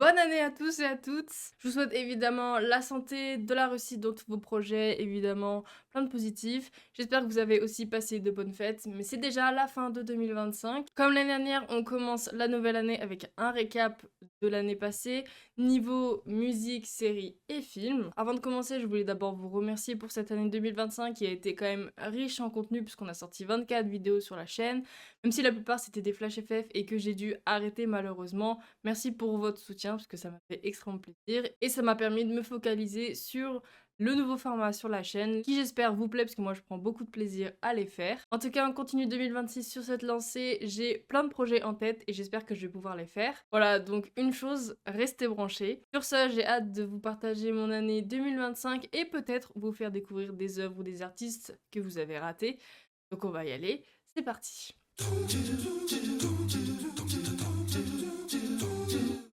Bonne année à tous et à toutes. Je vous souhaite évidemment la santé, de la réussite dans tous vos projets, évidemment plein de positifs. J'espère que vous avez aussi passé de bonnes fêtes, mais c'est déjà la fin de 2025. Comme l'année dernière, on commence la nouvelle année avec un récap de l'année passée, niveau musique, séries et films. Avant de commencer, je voulais d'abord vous remercier pour cette année 2025 qui a été quand même riche en contenu puisqu'on a sorti 24 vidéos sur la chaîne, même si la plupart c'était des flash FF et que j'ai dû arrêter malheureusement. Merci pour votre soutien parce que ça m'a fait extrêmement plaisir et ça m'a permis de me focaliser sur le nouveau format sur la chaîne qui j'espère vous plaît parce que moi je prends beaucoup de plaisir à les faire. En tout cas on continue 2026 sur cette lancée, j'ai plein de projets en tête et j'espère que je vais pouvoir les faire. Voilà, donc une chose, restez branchés. Sur ce, j'ai hâte de vous partager mon année 2025 et peut-être vous faire découvrir des œuvres ou des artistes que vous avez ratés. Donc on va y aller, c'est parti.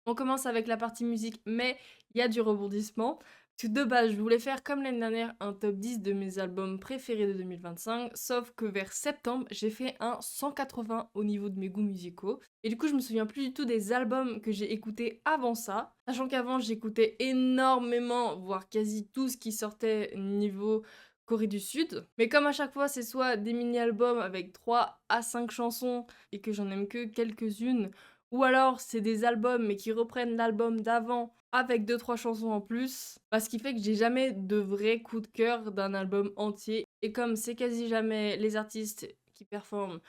On commence avec la partie musique, mais il y a du rebondissement. Parce que de base, je voulais faire comme l'année dernière un top 10 de mes albums préférés de 2025, sauf que vers septembre, j'ai fait un 180 au niveau de mes goûts musicaux. Et du coup, je me souviens plus du tout des albums que j'ai écoutés avant ça, sachant qu'avant, j'écoutais énormément, voire quasi tout ce qui sortait niveau Corée du Sud. Mais comme à chaque fois, c'est soit des mini-albums avec 3 à 5 chansons et que j'en aime que quelques-unes, ou alors c'est des albums mais qui reprennent l'album d'avant avec deux trois chansons en plus. Ce qui fait que j'ai jamais de vrai coup de cœur d'un album entier. Et comme c'est quasi jamais les artistes qui performent,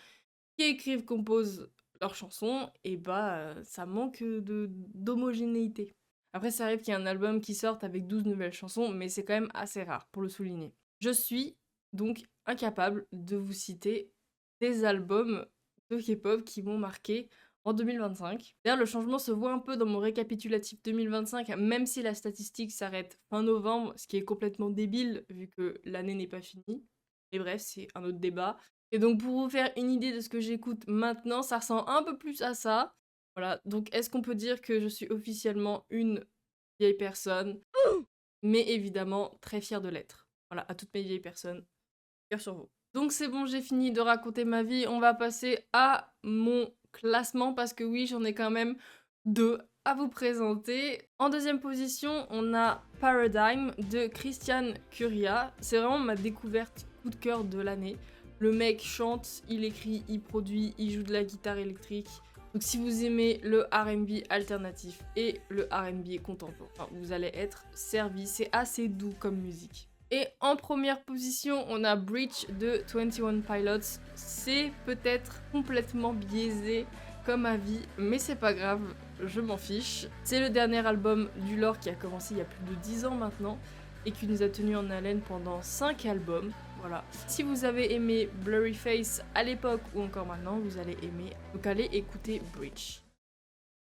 qui écrivent, composent leurs chansons, et ça manque d'homogénéité. Après ça arrive qu'il y ait un album qui sorte avec 12 nouvelles chansons, mais c'est quand même assez rare pour le souligner. Je suis donc incapable de vous citer des albums de K-pop qui m'ont marqué en 2025. D'ailleurs, le changement se voit un peu dans mon récapitulatif 2025, même si la statistique s'arrête fin novembre, ce qui est complètement débile vu que l'année n'est pas finie. Et bref, c'est un autre débat. Et donc, pour vous faire une idée de ce que j'écoute maintenant, ça ressemble un peu plus à ça. Voilà, donc est-ce qu'on peut dire que je suis officiellement une vieille personne? Mais évidemment, très fière de l'être. Voilà, à toutes mes vieilles personnes, cœur sur vous. Donc c'est bon, j'ai fini de raconter ma vie. On va passer à mon classement parce que oui, j'en ai quand même deux à vous présenter. En deuxième position, on a Paradigm de Christian Curia. C'est vraiment ma découverte coup de cœur de l'année. Le mec chante, il écrit, il produit, il joue de la guitare électrique. Donc si vous aimez le R&B alternatif et le R&B contemporain, vous allez être servi. C'est assez doux comme musique. Et en première position, on a Breach de 21 Pilots. C'est peut-être complètement biaisé comme avis, mais c'est pas grave, je m'en fiche. C'est le dernier album du Lore qui a commencé il y a plus de 10 ans maintenant et qui nous a tenu en haleine pendant 5 albums. Voilà. Si vous avez aimé Blurry Face à l'époque ou encore maintenant, vous allez aimer. Donc allez écouter Breach.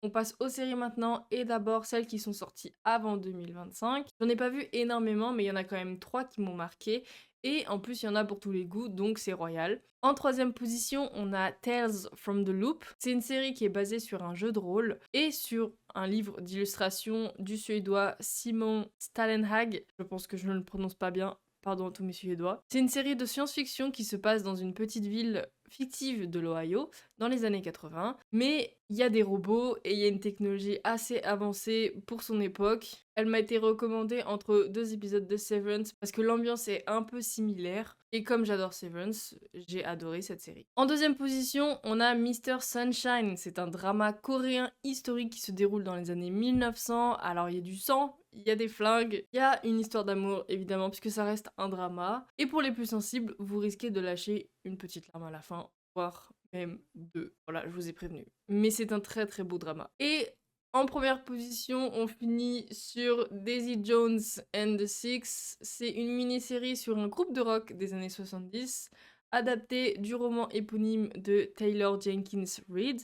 On passe aux séries maintenant, et d'abord celles qui sont sorties avant 2025. J'en ai pas vu énormément, mais il y en a quand même 3 qui m'ont marqué. Et en plus, il y en a pour tous les goûts, donc c'est royal. En troisième position, on a Tales from the Loop. C'est une série qui est basée sur un jeu de rôle et sur un livre d'illustration du suédois Simon Stalenhag. Je pense que je ne le prononce pas bien, pardon à tous mes suédois. C'est une série de science-fiction qui se passe dans une petite ville fictive de l'Ohio dans les années 80, mais il y a des robots et il y a une technologie assez avancée pour son époque. Elle m'a été recommandée entre 2 épisodes de Severance parce que l'ambiance est un peu similaire et comme j'adore Severance, j'ai adoré cette série. En deuxième position, on a Mr. Sunshine. C'est un drama coréen historique qui se déroule dans les années 1900. Alors il y a du sang, il y a des flingues, il y a une histoire d'amour évidemment puisque ça reste un drama. Et pour les plus sensibles, vous risquez de lâcher une petite larme à la fin, voire même deux. Voilà, je vous ai prévenu. Mais c'est un très très beau drama. Et en première position, on finit sur Daisy Jones and the Six. C'est une mini-série sur un groupe de rock des années 70, adaptée du roman éponyme de Taylor Jenkins Reid,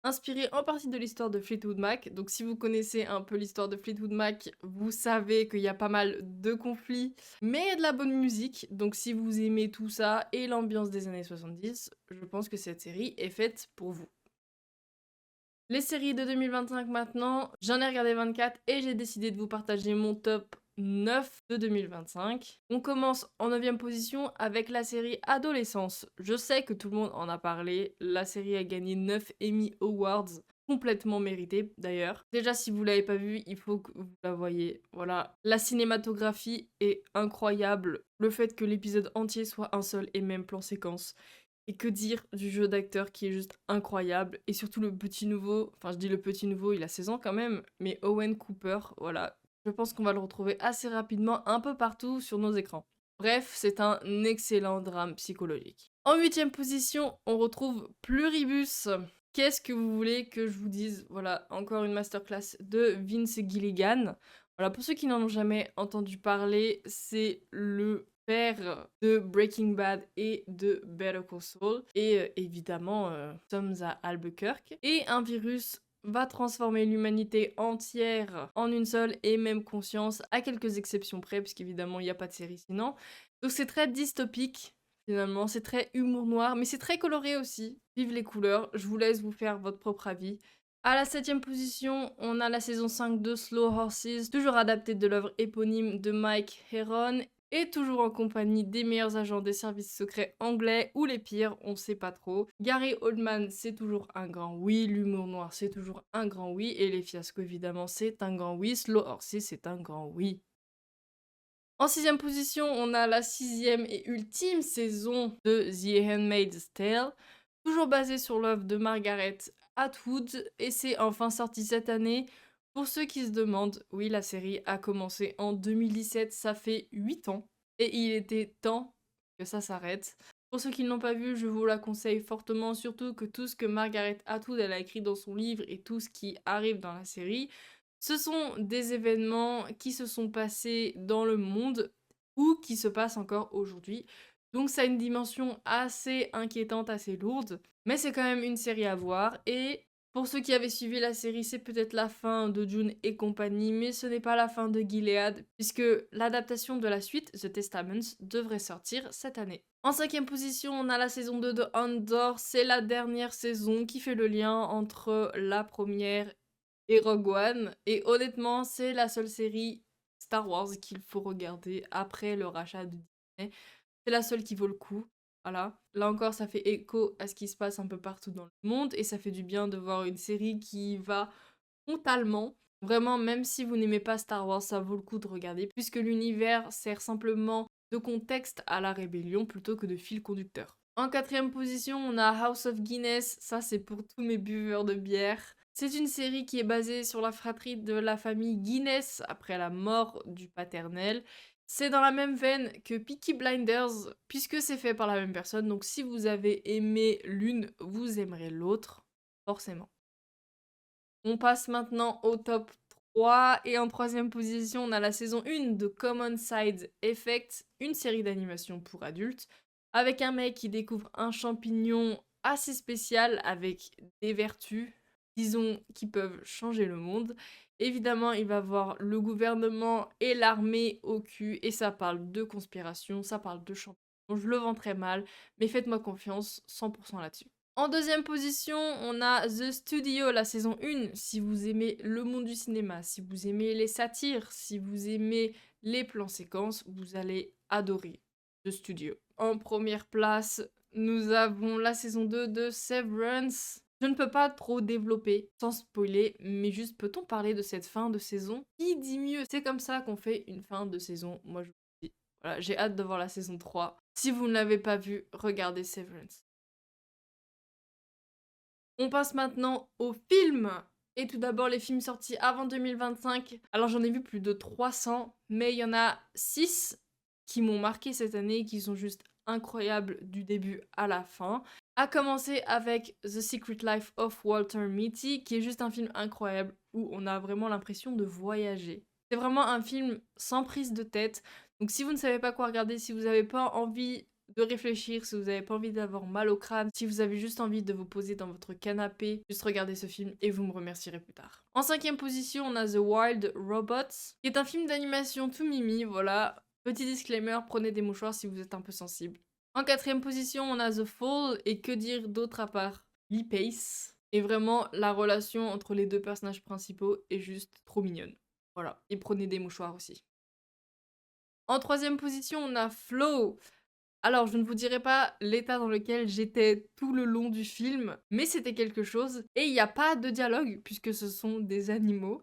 inspiré en partie de l'histoire de Fleetwood Mac. Donc si vous connaissez un peu l'histoire de Fleetwood Mac, vous savez qu'il y a pas mal de conflits, mais il y a de la bonne musique. Donc si vous aimez tout ça et l'ambiance des années 70, je pense que cette série est faite pour vous. Les séries de 2025 maintenant, j'en ai regardé 24 et j'ai décidé de vous partager mon top 9 de 2025. On commence en 9ème position avec la série Adolescence. Je sais que tout le monde en a parlé, la série a gagné 9 Emmy Awards. complètement méritée d'ailleurs. Déjà, si vous l'avez pas vue, il faut que vous la voyez. Voilà, la cinématographie est incroyable. Le fait que l'épisode entier soit un seul et même plan séquence. Et que dire du jeu d'acteur qui est juste incroyable. Et surtout le petit nouveau, enfin je dis le petit nouveau, il a 16 ans quand même, mais Owen Cooper, voilà. Je pense qu'on va le retrouver assez rapidement un peu partout sur nos écrans. Bref, c'est un excellent drame psychologique. En 8e position, on retrouve Pluribus. Qu'est-ce que vous voulez que je vous dise? Voilà, encore une masterclass de Vince Gilligan. Voilà, pour ceux qui n'en ont jamais entendu parler, c'est le père de Breaking Bad et de Better Call Saul. Et évidemment, nous sommes à Albuquerque. Et un virus va transformer l'humanité entière en une seule et même conscience, à quelques exceptions près, puisqu'évidemment, il n'y a pas de série sinon. Donc c'est très dystopique, finalement, c'est très humour noir, mais c'est très coloré aussi. Vive les couleurs, je vous laisse vous faire votre propre avis. À la 7e position, on a la saison 5 de Slow Horses, toujours adaptée de l'œuvre éponyme de Mike Heron, et toujours en compagnie des meilleurs agents des services secrets anglais, ou les pires, on sait pas trop. Gary Oldman, c'est toujours un grand oui, l'humour noir, c'est toujours un grand oui, et les fiascos, évidemment, c'est un grand oui, Slow Horses, c'est un grand oui. En 6e position, on a la 6e et ultime saison de The Handmaid's Tale, toujours basée sur l'œuvre de Margaret Atwood, et c'est enfin sorti cette année. Pour ceux qui se demandent, oui, la série a commencé en 2017, ça fait 8 ans, et il était temps que ça s'arrête. Pour ceux qui ne l'ont pas vu, je vous la conseille fortement, surtout que tout ce que Margaret Atwood elle a écrit dans son livre et tout ce qui arrive dans la série, ce sont des événements qui se sont passés dans le monde ou qui se passent encore aujourd'hui. Donc ça a une dimension assez inquiétante, assez lourde, mais c'est quand même une série à voir. Et pour ceux qui avaient suivi la série, c'est peut-être la fin de Dune et compagnie, mais ce n'est pas la fin de Gilead, puisque l'adaptation de la suite, The Testaments, devrait sortir cette année. En 5e position, on a la saison 2 de Andor, c'est la dernière saison qui fait le lien entre la première et Rogue One. Et honnêtement, c'est la seule série Star Wars qu'il faut regarder après le rachat de Disney. C'est la seule qui vaut le coup. Voilà. Là encore, ça fait écho à ce qui se passe un peu partout dans le monde et ça fait du bien de voir une série qui va frontalement. Vraiment, même si vous n'aimez pas Star Wars, ça vaut le coup de regarder puisque l'univers sert simplement de contexte à la rébellion plutôt que de fil conducteur. En 4e position, on a House of Guinness. Ça, c'est pour tous mes buveurs de bière. C'est une série qui est basée sur la fratrie de la famille Guinness après la mort du paternel. C'est dans la même veine que Peaky Blinders, puisque c'est fait par la même personne, donc si vous avez aimé l'une, vous aimerez l'autre, forcément. On passe maintenant au top 3, et en 3e position, on a la saison 1 de Common Side Effect, une série d'animation pour adultes, avec un mec qui découvre un champignon assez spécial avec des vertus, disons, qui peuvent changer le monde. Évidemment, il va voir le gouvernement et l'armée au cul, et ça parle de conspiration, ça parle de champignons. Je le vends très mal, mais faites-moi confiance, 100% là-dessus. En 2e position, on a The Studio, la saison 1. Si vous aimez le monde du cinéma, si vous aimez les satires, si vous aimez les plans séquences, vous allez adorer The Studio. En première place, nous avons la saison 2 de Severance. Je ne peux pas trop développer sans spoiler, mais juste peut-on parler de cette fin de saison? Qui dit mieux? C'est comme ça qu'on fait une fin de saison, moi je vous dis. Voilà, j'ai hâte de voir la saison 3. Si vous ne l'avez pas vue, regardez Severance. On passe maintenant aux films. Et tout d'abord, les films sortis avant 2025. Alors j'en ai vu plus de 300, mais il y en a 6 qui m'ont marqué cette année et qui sont juste incroyables du début à la fin. À commencer avec The Secret Life of Walter Mitty, qui est juste un film incroyable où on a vraiment l'impression de voyager. C'est vraiment un film sans prise de tête. Donc si vous ne savez pas quoi regarder, si vous n'avez pas envie de réfléchir, si vous n'avez pas envie d'avoir mal au crâne, si vous avez juste envie de vous poser dans votre canapé, juste regardez ce film et vous me remercierez plus tard. En 5e position, on a The Wild Robots, qui est un film d'animation tout mimi, voilà. Petit disclaimer, prenez des mouchoirs si vous êtes un peu sensible. En 4e position, on a The Fall, et que dire d'autre à part Lee Pace. Et vraiment, la relation entre les deux personnages principaux est juste trop mignonne. Voilà, et prenez des mouchoirs aussi. En 3e position, on a Flow. Alors, je ne vous dirai pas l'état dans lequel j'étais tout le long du film, mais c'était quelque chose. Et il y a pas de dialogue, puisque ce sont des animaux.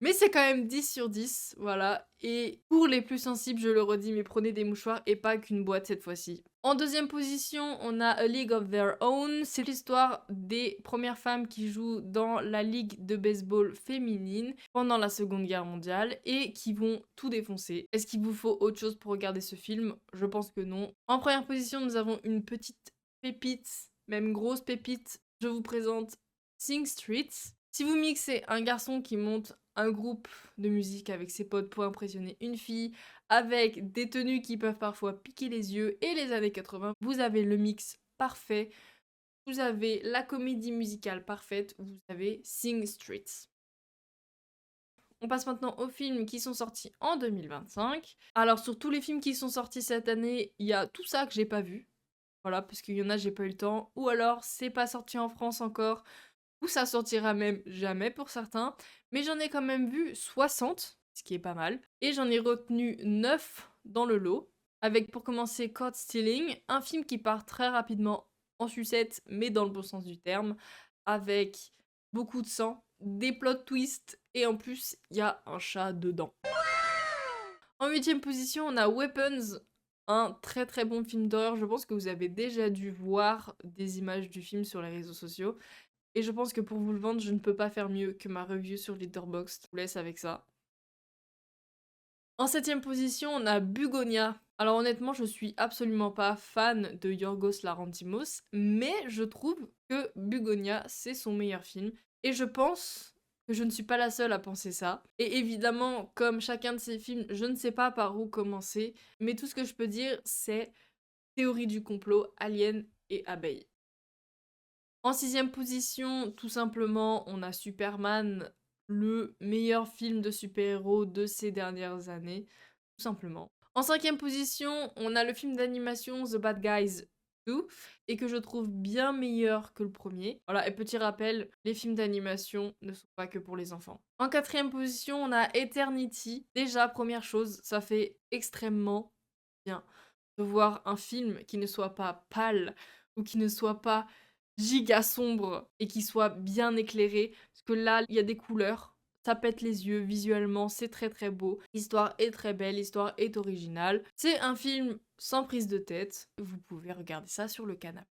Mais c'est quand même 10 sur 10, voilà. Et pour les plus sensibles, je le redis, mais prenez des mouchoirs et pas qu'une boîte cette fois-ci. En deuxième position, on a A League of Their Own. C'est l'histoire des premières femmes qui jouent dans la ligue de baseball féminine pendant la Seconde Guerre mondiale et qui vont tout défoncer. Est-ce qu'il vous faut autre chose pour regarder ce film? Je pense que non. En première position, nous avons une petite pépite, même grosse pépite. Je vous présente Sing Streets. Si vous mixez un garçon qui monte un groupe de musique avec ses potes pour impressionner une fille, avec des tenues qui peuvent parfois piquer les yeux et les années 80, vous avez le mix parfait, vous avez la comédie musicale parfaite, vous avez Sing Streets. On passe maintenant aux films qui sont sortis en 2025. Alors sur tous les films qui sont sortis cette année, il y a tout ça que j'ai pas vu. Voilà, parce qu'il y en a, j'ai pas eu le temps. Ou alors, c'est pas sorti en France encore. Ou ça sortira même jamais pour certains. Mais j'en ai quand même vu 60, ce qui est pas mal. Et j'en ai retenu 9 dans le lot. Avec pour commencer Caught Stealing, un film qui part très rapidement en sucette, mais dans le bon sens du terme. Avec beaucoup de sang, des plot twists, et en plus, il y a un chat dedans. En huitième position, on a Weapons, un très très bon film d'horreur. Je pense que vous avez déjà dû voir des images du film sur les réseaux sociaux. Et je pense que pour vous le vendre, je ne peux pas faire mieux que ma review sur Letterboxd. Je vous laisse avec ça. En septième position, on a Bugonia. Alors honnêtement, je suis absolument pas fan de Yorgos Lanthimos, mais je trouve que Bugonia, c'est son meilleur film. Et je pense que je ne suis pas la seule à penser ça. Et évidemment, comme chacun de ces films, je ne sais pas par où commencer, mais tout ce que je peux dire, c'est théorie du complot, Alien et abeilles. En sixième position, tout simplement, on a Superman, le meilleur film de super-héros de ces dernières années, tout simplement. En cinquième position, on a le film d'animation The Bad Guys 2, et que je trouve bien meilleur que le premier. Voilà, et petit rappel, les films d'animation ne sont pas que pour les enfants. En quatrième position, on a Eternity. Déjà, première chose, ça fait extrêmement bien de voir un film qui ne soit pas pâle ou qui ne soit pas giga sombre et qui soit bien éclairé. Parce que là, il y a des couleurs, ça pète les yeux visuellement, c'est très très beau. L'histoire est très belle, l'histoire est originale. C'est un film sans prise de tête. Vous pouvez regarder ça sur le canapé.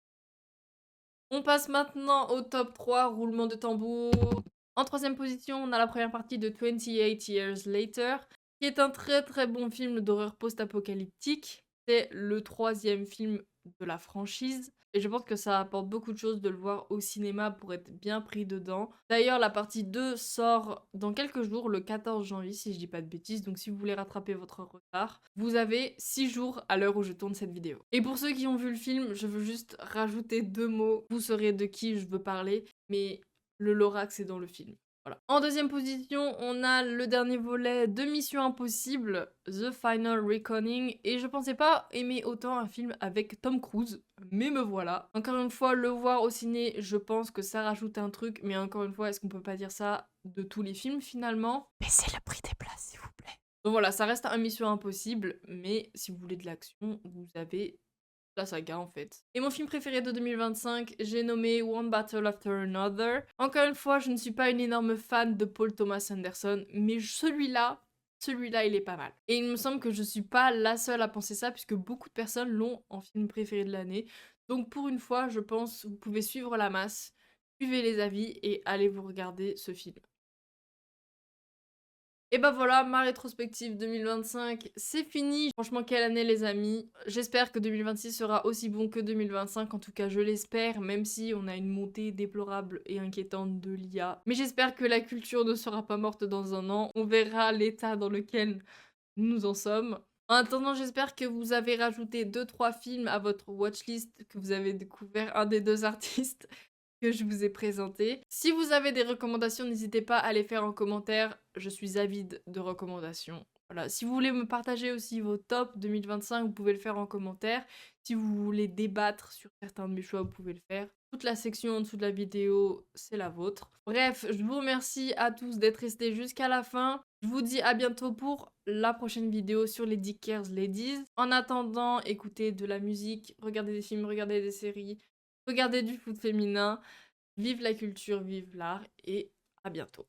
On passe maintenant au top 3, roulement de tambour. En troisième position, on a la première partie de 28 Years Later, qui est un très très bon film d'horreur post-apocalyptique. C'est le troisième film de la franchise. Et je pense que ça apporte beaucoup de choses de le voir au cinéma pour être bien pris dedans. D'ailleurs, la partie 2 sort dans quelques jours, le 14 janvier, si je dis pas de bêtises. Donc si vous voulez rattraper votre retard, vous avez 6 jours à l'heure où je tourne cette vidéo. Et pour ceux qui ont vu le film, je veux juste rajouter 2 mots. Vous saurez de qui je veux parler, mais le Lorax est dans le film. Voilà. En deuxième position, on a le dernier volet de Mission Impossible, The Final Reckoning, et je pensais pas aimer autant un film avec Tom Cruise, mais me voilà. Encore une fois, le voir au ciné, je pense que ça rajoute un truc, mais encore une fois, est-ce qu'on peut pas dire ça de tous les films finalement? Baissez le prix des places, s'il vous plaît. Donc voilà, ça reste un Mission Impossible, mais si vous voulez de l'action, vous avez la saga en fait. Et mon film préféré de 2025, j'ai nommé One Battle After Another. Encore une fois, je ne suis pas une énorme fan de Paul Thomas Anderson, mais celui-là, il est pas mal. Et il me semble que je suis pas la seule à penser ça, puisque beaucoup de personnes l'ont en film préféré de l'année. Donc pour une fois, je pense, vous pouvez suivre la masse, suivez les avis et allez vous regarder ce film. Et bah voilà, ma rétrospective 2025, c'est fini. Franchement, quelle année les amis. J'espère que 2026 sera aussi bon que 2025, en tout cas je l'espère, même si on a une montée déplorable et inquiétante de l'IA. Mais j'espère que la culture ne sera pas morte dans un an. On verra l'état dans lequel nous en sommes. En attendant, j'espère que vous avez rajouté 2-3 films à votre watchlist, que vous avez découvert un des deux artistes que je vous ai présenté. Si vous avez des recommandations, n'hésitez pas à les faire en commentaire. Je suis avide de recommandations. Voilà. Si vous voulez me partager aussi vos tops 2025, vous pouvez le faire en commentaire. Si vous voulez débattre sur certains de mes choix, vous pouvez le faire. Toute la section en dessous de la vidéo, c'est la vôtre. Bref, je vous remercie à tous d'être restés jusqu'à la fin. Je vous dis à bientôt pour la prochaine vidéo sur les Dick Cares Ladies. En attendant, écoutez de la musique, regardez des films, regardez des séries, regardez du foot féminin. Vive la culture, vive l'art et à bientôt.